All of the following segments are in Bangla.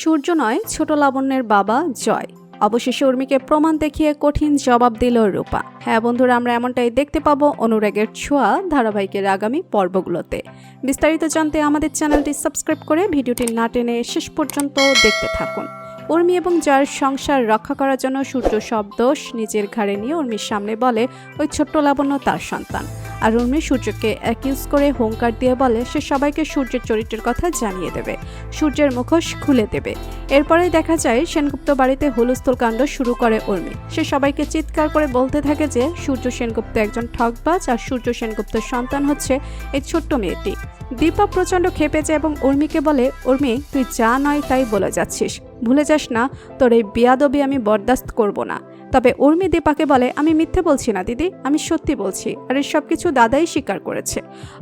সূর্য নয়, ছোট লাবণ্যের বাবা জয়। অবশেষে উর্মিকে প্রমাণ দেখিয়ে কঠিন জবাব দিল রূপা। হ্যাঁ বন্ধুরা, আমরা এমনটাই দেখতে পাবো অনুরাগের ছোঁয়া ধারাবাহিকের আগামী পর্বগুলোতে। বিস্তারিত জানতে আমাদের চ্যানেলটি সাবস্ক্রাইব করে ভিডিওটি না টেনে শেষ পর্যন্ত দেখতে থাকুন। উর্মি এবং জয়ের সংসার রক্ষা করার জন্য সূর্য সব দোষ নিজের ঘাড়ে নিয়ে উর্মির সামনে বলে ওই ছোট্ট লাবণ্য তার সন্তান। আর উর্মি সূর্যকে অ্যাকিউজ করে হুঙ্কার দিয়ে বলে সে সবাইকে সূর্যের চরিত্রের কথা জানিয়ে দেবে, সূর্যের মুখোশ খুলে দেবে। এরপরে দেখা যায় সেনগুপ্ত বাড়িতে হুলস্থুল কাণ্ড শুরু করে উর্মি। সে সবাইকে চিৎকার করে বলতে থাকে যে সূর্য সেনগুপ্ত একজন ঠকবাজ আর সূর্য সেনগুপ্তের সন্তান হচ্ছে এই ছোট্ট মেয়েটি। দীপা প্রচণ্ড খেপে যায় এবং উর্মিকে বলে, উর্মি তুই যা নয় তাই বলে যাচ্ছিস, ভুলে যাস না তোর এই বেয়াদবি আমি বরদাস্ত করব না। তবে উর্মি দীপাকে বলে, আমি মিথ্যে বলছি না দিদি, আমি সত্যি বলছি, আর এই সব কিছু দাদাই স্বীকার করেছে।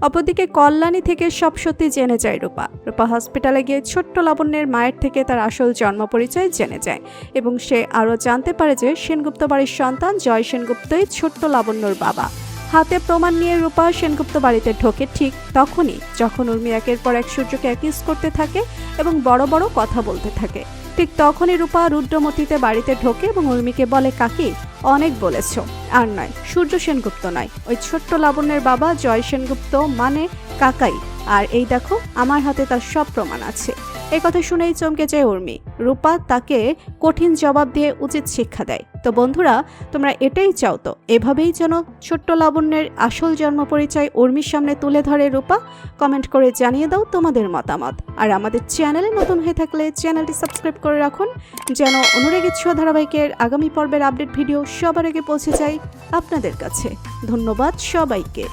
অপরদিকে কল্যাণী থেকে সব সত্যি জেনে যায় রূপা। রূপা হসপিটালে গিয়ে ছোট্ট লাবণ্যের মায়ের থেকে তার আসল জন্ম পরিচয় জেনে যায় এবং সে আরও জানতে পারে যে সেনগুপ্ত বাড়ির সন্তান জয় সেনগুপ্তই ছোট্ট লাবণ্যর বাবা। হাতে প্রমাণ নিয়ে রূপা সেনগুপ্ত বাড়িতে ঢোকে ঠিক তখনই যখন উর্মি একের পর এক সূর্যকে অ্যাকিউজ করতে থাকে এবং বড় বড় কথা বলতে থাকে। ঠিক তখনই রূপা রুদ্রমতিতে বাড়িতে ঢোকে এবং উর্মিকে বলে, কাকি অনেক বলেছ, আর নয়, সূর্য সেনগুপ্ত নয়, ওই ছোট্ট লাবণ্যের বাবা জয় সেনগুপ্ত মানে কাকাই। আর এই দেখো আমার হাতে তার সব প্রমাণ আছে। এই কথা শুনেই চমকে যায় উর্মি। রূপা তাকে কঠিন জবাব দিয়ে উচিত শিক্ষা দেয়। তো বন্ধুরা, তোমরা এটাই চাও তো এভাবেই যেন ছোট্ট লাবণ্যের আসল জন্ম পরিচয় উর্মির সামনে তুলে ধরে রূপা? কমেন্ট করে জানিয়ে দাও তোমাদের মতামত। আর আমাদের চ্যানেলে নতুন হয়ে থাকলে চ্যানেলটি সাবস্ক্রাইব করে রাখুন যেন অনুরাগের ছোঁয়া ধারাবাহিকের আগামী পর্বের আপডেট ভিডিও সবার আগে পৌঁছে যায় আপনাদের কাছে। ধন্যবাদ সবাইকে।